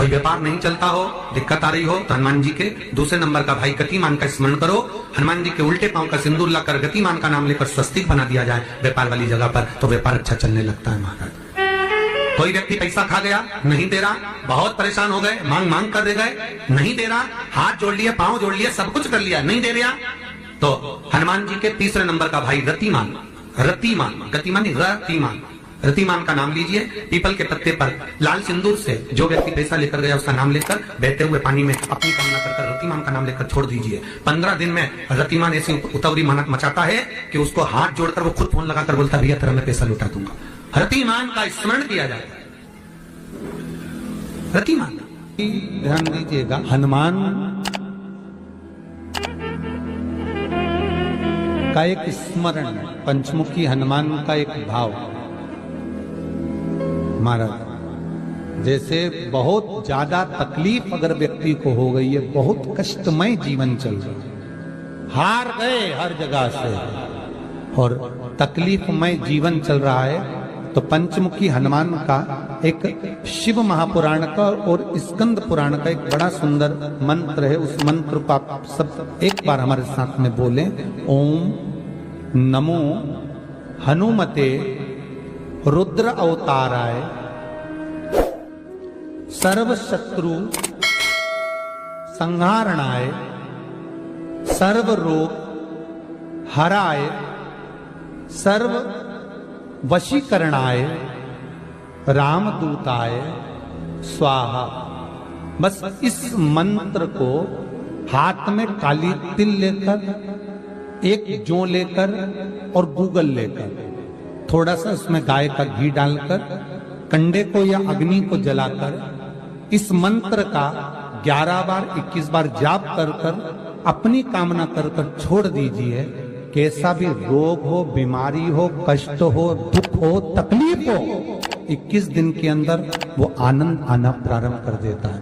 कोई व्यापार नहीं चलता हो, दिक्कत आ रही हो, तो हनुमान जी के दूसरे नंबर का भाई गतिमान का स्मरण करो। हनुमान जी के उल्टे पांव का सिंदूर लाकर गतिमान का नाम लेकर स्वस्तिक बना दिया जाए व्यापार वाली जगह पर, तो व्यापार अच्छा चलने लगता है महाराज। कोई व्यक्ति पैसा खा गया, नहीं दे रहा, बहुत परेशान हो गए, मांग मांग कर दे गए, नहीं दे रहा, हाथ जोड़ लिए, पांव जोड़ लिए, सब कुछ कर लिया, नहीं दे रहा, तो हनुमान जी के तीसरे नंबर का भाई रतिमान, रतिमान, गतिमान नहीं, रतिमान, रतिमान का नाम लीजिए। पीपल के पत्ते पर लाल सिंदूर से जो व्यक्ति पैसा लेकर गया उसका नाम लेकर बहते हुए पानी में अपनी कामना कर रतिमान का नाम लेकर छोड़ दीजिए। 15 दिन में रतिमान ऐसी उतावली मचाता है कि उसको हाथ जोड़कर वो खुद फोन लगाकर बोलता भैया तेरा मैं पैसा लौटा दूंगा। रतिमान का स्मरण किया जाता है। रतिमान, ध्यान दीजिएगा, हनुमान का एक स्मरण, पंचमुखी हनुमान का एक भाव। महाराज जैसे बहुत ज्यादा तकलीफ अगर व्यक्ति को हो गई है, बहुत कष्टमय जीवन चल रहा है, हार गए हर जगह से और तकलीफमय जीवन चल रहा है, तो पंचमुखी हनुमान का एक शिव महापुराण का और स्कंद पुराण का एक बड़ा सुंदर मंत्र है। उस मंत्र को आप सब एक बार हमारे साथ में बोलें। ओम नमो हनुमते रुद्र अवताराय सर्व शत्रु संहारणाय सर्व रोग हराय सर्व वशीकरणाय रामदूताय स्वाहा। बस इस मंत्र को हाथ में काली तिल लेकर, एक जौ लेकर और गूगल लेकर, थोड़ा सा उसमें गाय का घी डालकर, कंडे को या अग्नि को जलाकर इस मंत्र का 11 बार 21 बार जाप कर कर अपनी कामना कर कर छोड़ दीजिए। कैसा भी रोग हो, बीमारी हो, कष्ट हो, दुख हो, तकलीफ हो, 21 दिन के अंदर वो आनंद आना प्रारंभ कर देता है।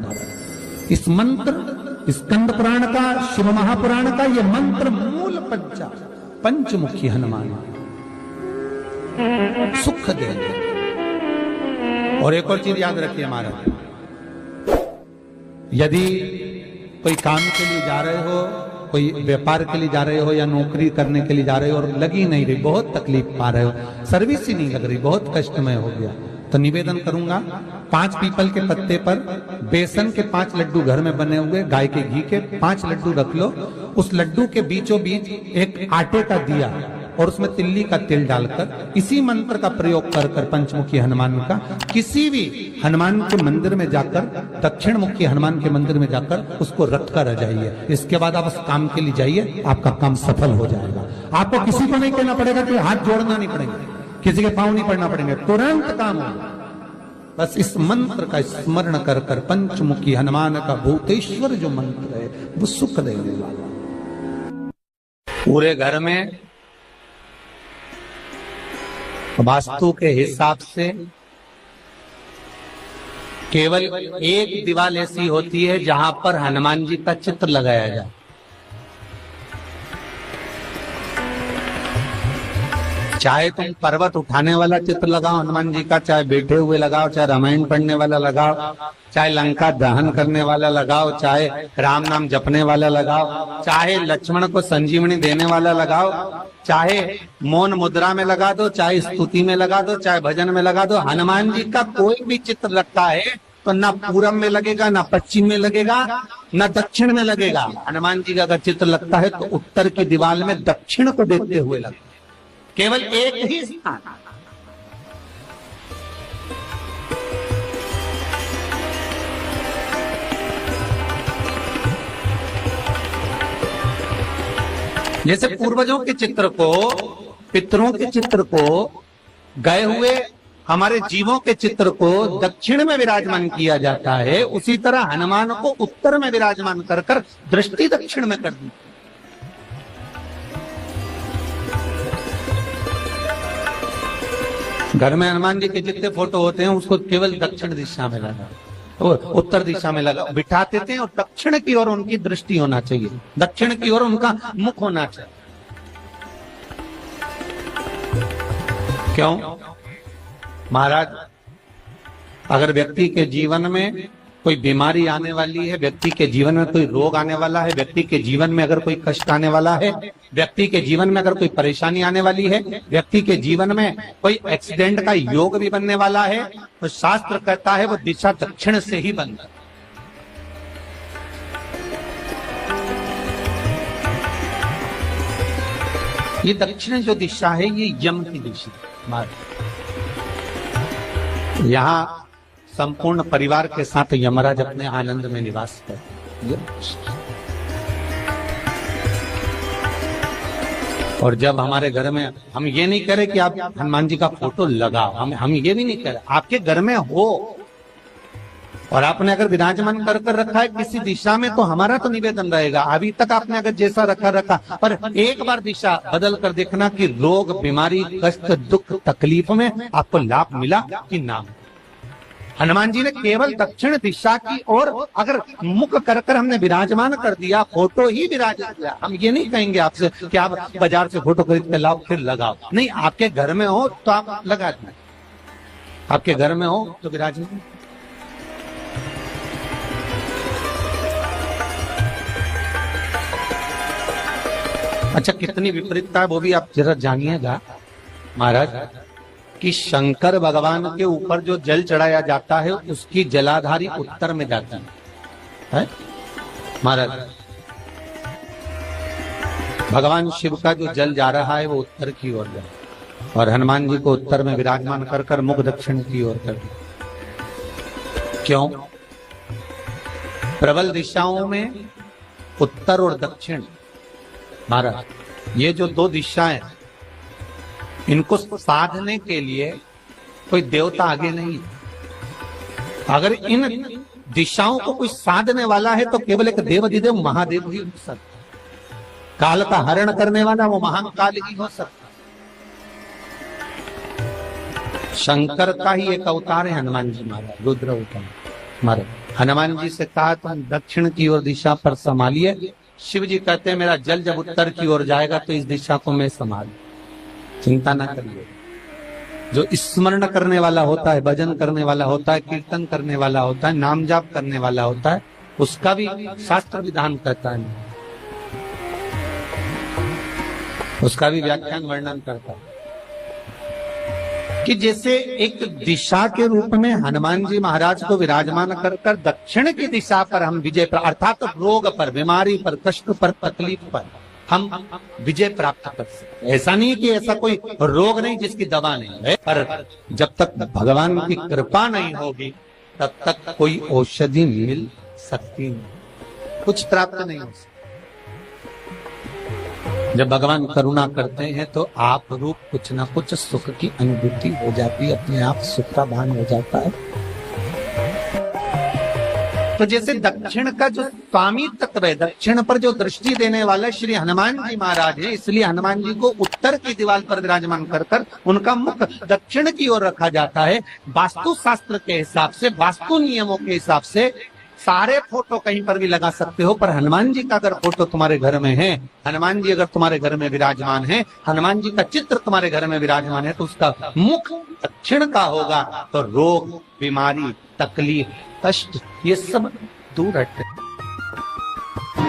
इस मंत्र, स्कंद पुराण का, शिव महापुराण का ये मंत्र मूल पंचमुखी हनुमान सुख देंगे। और एक और चीज याद रखिए महाराज, यदि कोई काम के लिए जा रहे हो, कोई व्यापार के लिए जा रहे हो या नौकरी करने के लिए जा रहे हो और लगी नहीं रही, बहुत तकलीफ पा रहे हो, सर्विस ही नहीं लग रही, बहुत कष्टमय हो गया, तो निवेदन करूंगा 5 पीपल के पत्ते पर बेसन के 5 लड्डू घर में बने हुए, गाय के घी के 5 लड्डू रख लो। उस लड्डू के बीचों बीच एक आटे का दिया और उसमें तिल्ली का तेल डालकर इसी मंत्र का प्रयोग कर कर पंचमुखी हनुमान का किसी भी हनुमान के मंदिर में जाकर, दक्षिण मुखी हनुमान के मंदिर में जाकर उसको रख कर आ जाइए। इसके बाद आप उस काम के लिए जाइए, आपका काम सफल हो जाएगा। आपको किसी को नहीं कहना पड़ेगा कि हाथ जोड़ना नहीं पड़ेगा, किसी के पांव नहीं पड़ना पड़ेंगे, तुरंत काम होगा। बस इस मंत्र का स्मरण कर कर पंचमुखी हनुमान का भूतेश्वर जो मंत्र है वो सुख देने वाला। पूरे घर में वास्तु के हिसाब से केवल एक दीवार ऐसी होती है जहां पर हनुमान जी का चित्र लगाया जाए। चाहे तुम पर्वत उठाने वाला चित्र लगाओ हनुमान जी का, चाहे बैठे हुए लगाओ, चाहे रामायण पढ़ने वाला लगाओ, चाहे लंका दहन करने वाला लगाओ, चाहे राम नाम जपने वाला लगाओ, चाहे लक्ष्मण को संजीवनी देने वाला लगाओ, चाहे मौन मुद्रा में लगा दो, चाहे स्तुति में लगा दो, चाहे भजन में लगा दो। हनुमान जी का कोई भी चित्र लगता है तो ना पूरब में लगेगा, ना पश्चिम में लगेगा, ना दक्षिण में लगेगा। हनुमान जी का अगर चित्र लगता है तो उत्तर की दीवार में दक्षिण को देखते हुए लगेगा, केवल एक ही स्थान। जैसे पूर्वजों के चित्र को, पितरों के चित्र को, गए हुए हमारे जीवों के चित्र को दक्षिण में विराजमान किया जाता है, उसी तरह हनुमान को उत्तर में विराजमान कर कर दृष्टि दक्षिण में कर दी। घर में हनुमान जी के जितने फोटो होते हैं उसको केवल दक्षिण दिशा में लगा, उत्तर दिशा में लगा बिठाते थे, और दक्षिण की ओर उनकी दृष्टि होना चाहिए, दक्षिण की ओर उनका मुख होना चाहिए। क्यों महाराज? अगर व्यक्ति के जीवन में कोई बीमारी आने वाली है, व्यक्ति के जीवन में कोई रोग आने वाला है, व्यक्ति के जीवन में अगर कोई कष्ट आने वाला है, व्यक्ति के जीवन में अगर कोई परेशानी आने वाली है, व्यक्ति के जीवन में कोई एक्सीडेंट का योग भी बनने वाला है, तो शास्त्र कहता है वो दिशा दक्षिण से ही बनता है। ये दक्षिण जो दिशा है ये यम की दिशा। यहाँ संपूर्ण परिवार के साथ यमराज अपने आनंद में निवास करते। और जब हमारे घर में, हम ये नहीं कह रहे कि आप हनुमान जी का फोटो लगाओ, हम ये भी नहीं कह रहे, आपके घर में हो और आपने अगर विराजमान कर रखा है किसी दिशा में, तो हमारा तो निवेदन रहेगा, अभी तक आपने अगर जैसा रखा, पर एक बार दिशा बदल कर देखना कि रोग, बीमारी, कष्ट, दुख, तकलीफ में आपको लाभ मिला कि ना। हनुमान जी ने केवल दक्षिण दिशा की ओर अगर मुख कर हमने विराजमान कर दिया, फोटो ही विराजित किया। हम ये नहीं कहेंगे आपसे कि आप बाजार से फोटो खरीद के लाओ फिर लगाओ, नहीं, आपके घर में हो तो आप लगा दें, आपके घर में हो तो विराजमान। अच्छा, कितनी विपरीतता है वो भी आप जरा जानिएगा महाराज, कि शंकर भगवान के ऊपर जो जल चढ़ाया जाता है उसकी जलाधारी उत्तर में जाती है महाराज। भगवान शिव का जो जल जा रहा है वो उत्तर की ओर जा, और हनुमान जी को उत्तर में विराजमान कर मुख दक्षिण की ओर कर दिया। क्यों? प्रबल दिशाओं में उत्तर और दक्षिण महाराज, ये जो दो दिशाएं, इनको साधने के लिए कोई देवता आगे नहीं। अगर इन दिशाओं को कोई साधने वाला है तो केवल एक देवाधिदेव महादेव ही हो सकता। काल का हरण करने वाला वो महान काल ही हो सकता। शंकर का ही एक अवतार है हनुमान जी महाराज, रुद्र अवतार महाराज। हनुमान जी से कहा तुम दक्षिण की ओर दिशा पर संभालिए। शिव जी कहते हैं मेरा जल जब उत्तर की ओर जाएगा तो इस दिशा को मैं संभाल, चिंता ना करिए। जो स्मरण करने वाला होता है, भजन करने वाला होता है, कीर्तन करने वाला होता है, नाम जाप करने वाला होता है, उसका भी शास्त्र विधान कहता है, उसका भी व्याख्यान वर्णन करता है कि जैसे एक दिशा के रूप में हनुमान जी महाराज को विराजमान कर दक्षिण की दिशा पर हम विजय पर, अर्थात रोग पर, बीमारी पर, कष्ट पर, तकलीफ पर हम विजय प्राप्त कर सकते। ऐसा नहीं कि ऐसा कोई रोग नहीं जिसकी दवा नहीं है, पर जब तक भगवान की कृपा नहीं होगी तब तक कोई औषधि मिल सकती नहीं, कुछ प्राप्त नहीं हो सकता। जब भगवान करुणा करते हैं तो आप रूप कुछ ना कुछ सुख की अनुभूति हो जाती है, अपने आप सुख का भान हो जाता है। तो जैसे दक्षिण का जो स्वामी तत्व है, दक्षिण पर जो दृष्टि देने वाला श्री हनुमान जी महाराज है, इसलिए हनुमान जी को उत्तर की दीवार पर विराजमान कर उनका मुख दक्षिण की ओर रखा जाता है। वास्तु शास्त्र के हिसाब से, वास्तु नियमों के हिसाब से सारे फोटो कहीं पर भी लगा सकते हो, पर हनुमान जी का अगर फोटो तुम्हारे घर में है, हनुमान जी अगर तुम्हारे घर में विराजमान है, हनुमान जी का चित्र तुम्हारे घर में विराजमान है, तो उसका मुख दक्षिण का होगा, तो रोग, बीमारी, तकलीफ, कष्ट ये सब दूर हटते।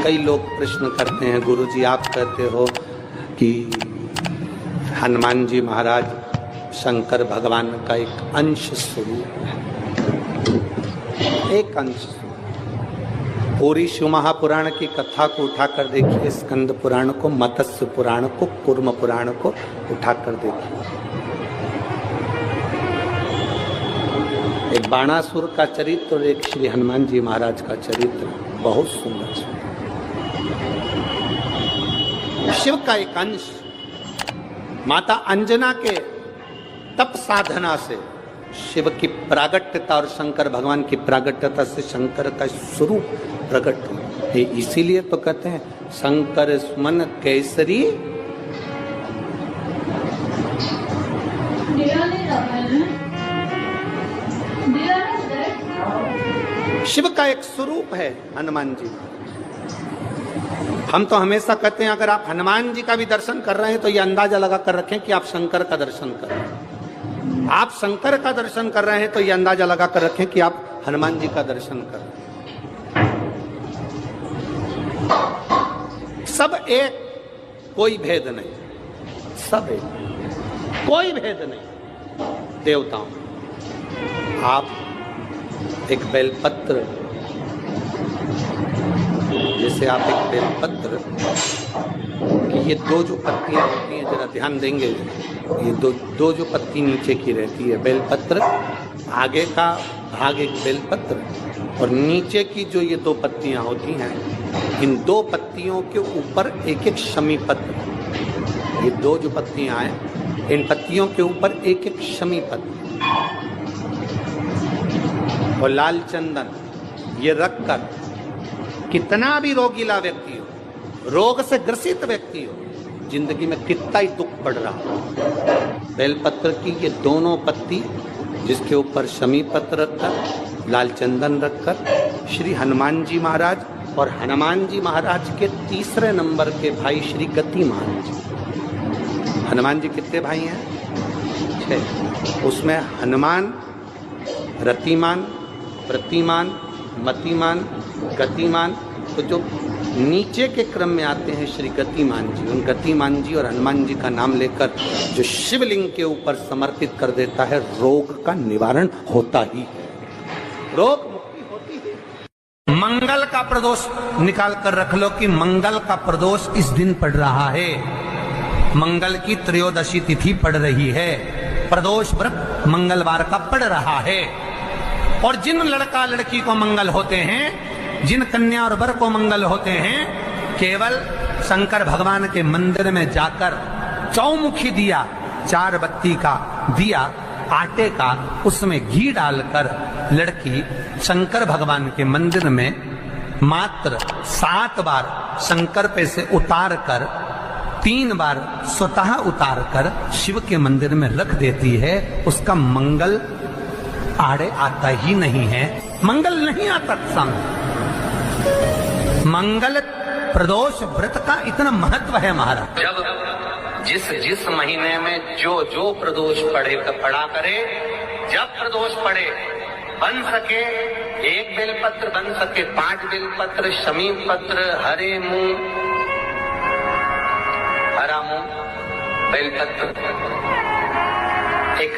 कई लोग प्रश्न करते हैं, गुरुजी आप कहते हो कि हनुमान जी महाराज शंकर भगवान का एक अंश स्वरूप है, एक अंश। पूरी शिव महापुराण की कथा को उठाकर देखिए, स्कंद पुराण को, मत्स्य पुराण को, कूर्म पुराण को उठाकर देखिए। एक बाणासुर का चरित्र और एक श्री हनुमान जी महाराज का चरित्र बहुत सुंदर। शिव का एक अंश माता अंजना के तप साधना से शिव की प्रागट्यता और शंकर भगवान की प्रागट्यता से शंकर का स्वरूप प्रकट हो। इसीलिए तो कहते हैं शंकर सुमन केसरी। शिव का एक स्वरूप है हनुमान जी। हम तो हमेशा कहते हैं अगर आप हनुमान जी का भी दर्शन कर रहे हैं तो ये अंदाजा लगा कर रखें कि आप शंकर का दर्शन कर रहे हैं। आप शंकर का दर्शन कर रहे हैं तो ये अंदाजा लगा कर रखें कि आप हनुमान जी का दर्शन कर। सब एक, कोई भेद नहीं, सब एक, कोई भेद नहीं। देवताओं, आप एक बेलपत्र, जैसे आप एक बेलपत्र कि ये दो जो पत्तियां होती हैं, जरा ध्यान देंगे, ये दो जो पत्ती नीचे की रहती है बेलपत्र, आगे का भाग एक बेलपत्र और नीचे की जो ये दो पत्तियां होती हैं, इन दो पत्तियों के ऊपर एक एक शमी पत्र। ये दो जो पत्तियां हैं, इन पत्तियों के ऊपर एक एक शमी पत्र और लाल चंदन ये रखकर, कितना भी रोगीला व्यक्ति हो, रोग से ग्रसित व्यक्ति हो, जिंदगी में कितना ही दुख पड़ रहा हो, बेलपत्र की ये दोनों पत्ती जिसके ऊपर शमी पत्र रखकर, लाल चंदन रखकर श्री हनुमान जी महाराज और हनुमान जी महाराज के तीसरे नंबर के भाई श्री गतिमान जी। हनुमान जी कितने भाई हैं? 6। उसमें हनुमान, रतिमान, प्रतिमान, मतिमान, गतिमान, तो जो नीचे के क्रम में आते हैं श्री गतिमान जी, उन गतिमान जी और हनुमान जी का नाम लेकर जो शिवलिंग के ऊपर समर्पित कर देता है, रोग का निवारण होता ही है, रोग मुक्ति होती है। मंगल का प्रदोष निकाल कर रख लो कि मंगल का प्रदोष इस दिन पड़ रहा है, मंगल की त्रयोदशी तिथि पड़ रही है, प्रदोष व्रत मंगलवार का पड़ रहा है। और जिन लड़का लड़की को मंगल होते हैं, जिन कन्या और वर को मंगल होते हैं, केवल शंकर भगवान के मंदिर में जाकर चौमुखी दिया, 4 बत्ती का दिया आटे का, उसमें घी डालकर लड़की शंकर भगवान के मंदिर में मात्र 7 बार शंकर पे से उतार कर, 3 बार स्वतः उतार कर शिव के मंदिर में रख देती है, उसका मंगल आड़े आता ही नहीं है, मंगल नहीं आता सामने। मंगल प्रदोष व्रत का इतना महत्व है महाराज। जब जिस महीने में जो प्रदोष पड़ा करे, जब प्रदोष पड़े, बन सके 1 बेलपत्र, बन सके 5 बेलपत्र, शमी पत्र, हरा मूंग बेलपत्र, एक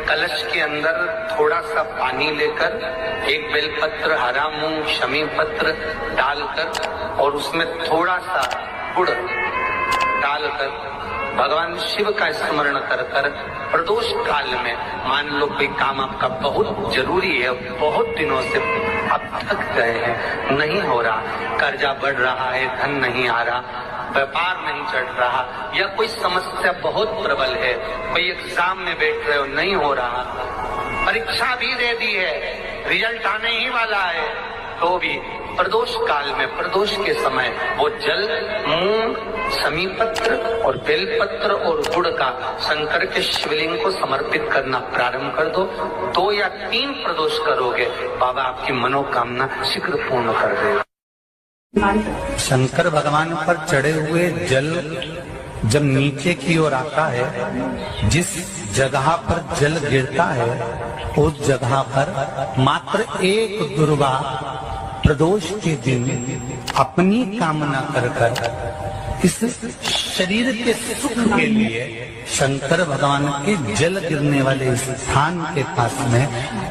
कलश के अंदर थोड़ा सा पानी लेकर 1 बेलपत्र, हरा मूंग, शमी पत्र डालकर और उसमें थोड़ा सा गुड़ डालकर भगवान शिव का स्मरण कर कर प्रदोष काल में, मान लो कोई काम आपका बहुत जरूरी है, बहुत दिनों से आप थक गए हैं, नहीं हो रहा, कर्जा बढ़ रहा है, धन नहीं आ रहा, व्यापार नहीं चढ़ रहा, या कोई समस्या बहुत प्रबल है, कोई एग्जाम में बैठ रहे हो, नहीं हो रहा, परीक्षा भी दे दी है, रिजल्ट आने ही वाला है, तो भी प्रदोष काल में, प्रदोष के समय वो जल, मूंग, शमी पत्र और बेलपत्र और गुड़ का शंकर के शिवलिंग को समर्पित करना प्रारंभ कर दो। 2 या 3 प्रदोष करोगे, बाबा आपकी मनोकामना शीघ्र पूर्ण कर देगा। शंकर भगवान पर चढ़े हुए जल जब नीचे की ओर आता है, जिस जगह पर जल गिरता है, उस जगह पर मात्र 1 दुर्गा प्रदोष के दिन अपनी कामना कर इस शरीर के सुख के लिए शंकर भगवान के जल गिरने वाले स्थान के पास में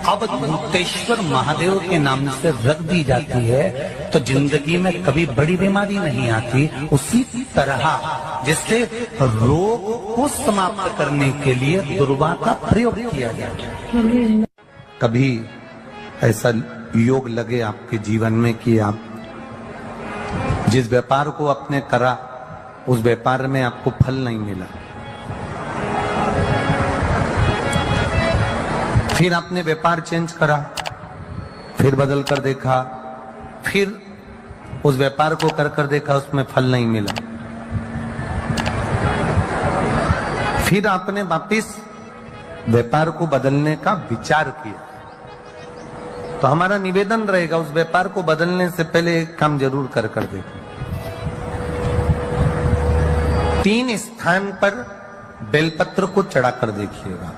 अवधूतेश्वर महादेव के नाम से रख दी जाती है, तो जिंदगी में कभी बड़ी बीमारी नहीं आती। उसी तरह जिससे रोग को समाप्त करने के लिए दुर्वा का प्रयोग किया जाता है। कभी ऐसा योग लगे आपके जीवन में कि आप जिस व्यापार को आपने करा, उस व्यापार में आपको फल नहीं मिला, फिर आपने व्यापार चेंज करा, फिर बदल कर देखा, फिर उस व्यापार को कर देखा, उसमें फल नहीं मिला, फिर आपने वापिस व्यापार को बदलने का विचार किया, तो हमारा निवेदन रहेगा उस व्यापार को बदलने से पहले एक काम जरूर कर देखो। 3 स्थान पर बेलपत्र को चढ़ाकर देखिएगा।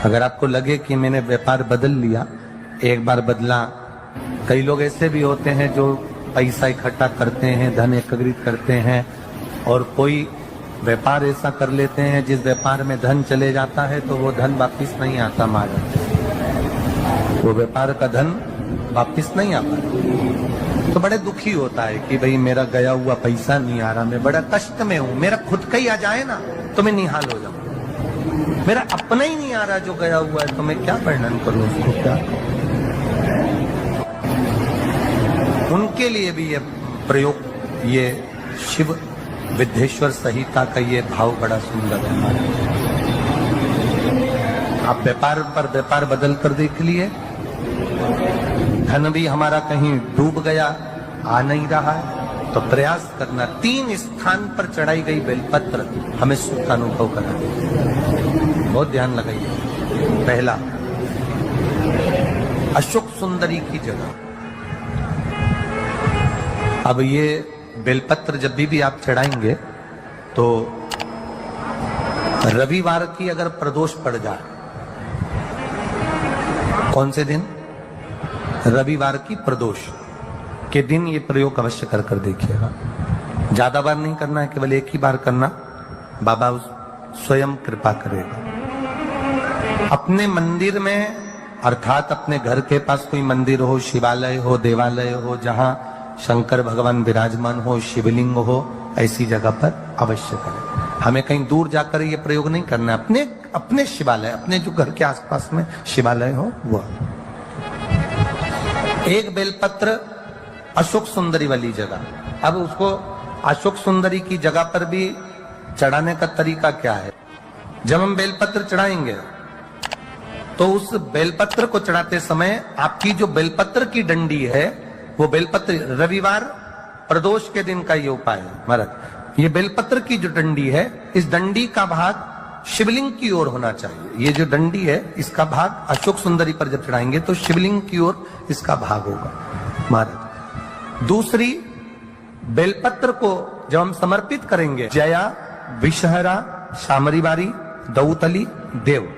अगर आपको लगे कि मैंने व्यापार बदल लिया, एक बार बदला। कई लोग ऐसे भी होते हैं जो पैसा इकट्ठा करते हैं, धन एकत्रित करते हैं, और कोई व्यापार ऐसा कर लेते हैं जिस व्यापार में धन चले जाता है तो वो धन वापिस नहीं आता महाराज, वो व्यापार का धन वापिस नहीं आता। तो बड़े दुखी होता है कि भाई मेरा गया हुआ पैसा नहीं आ रहा, मैं बड़ा कष्ट में हूं, मेरा खुद का ही आ जाए ना तो मैं निहाल हो जाऊं, मेरा अपना ही नहीं आ रहा जो गया हुआ है, तो मैं क्या वर्णन करूं उसको, क्या। उनके लिए भी ये प्रयोग, ये शिव विद्येश्वर संहिता का ये भाव बड़ा सुंदर है हमारे। आप व्यापार पर व्यापार बदल कर देख लिए, धन भी हमारा कहीं डूब गया, आ नहीं रहा है, तो प्रयास करना 3 स्थान पर चढ़ाई गई बेलपत्र हमें सुख का अनुभव करा दे। बहुत ध्यान लगाइए। पहला, अशोक सुंदरी की जगह। अब ये बेलपत्र जब भी आप चढ़ाएंगे तो रविवार की अगर प्रदोष पड़ जाए, कौन से दिन? रविवार की प्रदोष के दिन ये प्रयोग अवश्य कर कर देखिएगा। ज्यादा बार नहीं करना है, केवल एक ही बार करना, बाबा स्वयं कृपा करेगा। अपने मंदिर में, अर्थात अपने घर के पास कोई मंदिर हो, शिवालय हो, देवालय हो, जहां शंकर भगवान विराजमान हो, शिवलिंग हो, ऐसी जगह पर अवश्य करें। हमें कहीं दूर जाकर ये प्रयोग नहीं करना, अपने शिवालय, अपने जो घर के आसपास में शिवालय हो वो। एक बेलपत्र अशोक सुंदरी वाली जगह। अब उसको अशोक सुंदरी की जगह पर भी चढ़ाने का तरीका क्या है? जब हम बेलपत्र चढ़ाएंगे तो उस बेलपत्र को चढ़ाते समय आपकी जो बेलपत्र की डंडी है, वो बेलपत्र, रविवार प्रदोष के दिन का ये उपाय है महाराज। ये बेलपत्र की जो डंडी है, इस डंडी का भाग शिवलिंग की ओर होना चाहिए। ये जो डंडी है, इसका भाग अशोक सुंदरी पर जब चढ़ाएंगे तो शिवलिंग की ओर इसका भाग होगा महाराज। दूसरी, बेलपत्र को जब हम समर्पित करेंगे, जया, विषहरा, शामरीवारी, दौतली, देव,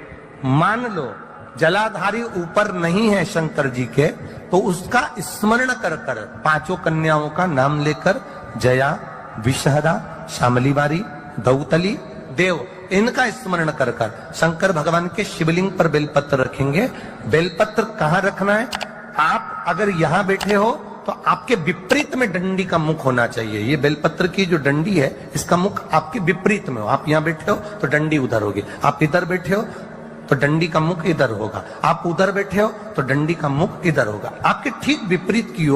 मान लो जलाधारी ऊपर नहीं है शंकर जी के, तो उसका स्मरण कर कर 5 कन्याओं का नाम लेकर जया, विषहरा, शामलीवारी, दौतली, देव, इनका स्मरण कर कर शंकर भगवान के शिवलिंग पर बेलपत्र रखेंगे। बेलपत्र कहां रखना है? आप अगर यहां बैठे हो तो आपके विपरीत में डंडी का मुख होना चाहिए। ये बेलपत्र की जो डंडी है, इसका मुख आपके विपरीत में हो। आप यहां बैठे हो तो डंडी उधर होगी, आप इधर बैठे हो तो डंडी का मुख इधर होगा, आप उधर बैठे हो तो डंडी का मुख इधर होगा। आपके ठीक विपरीत की ओर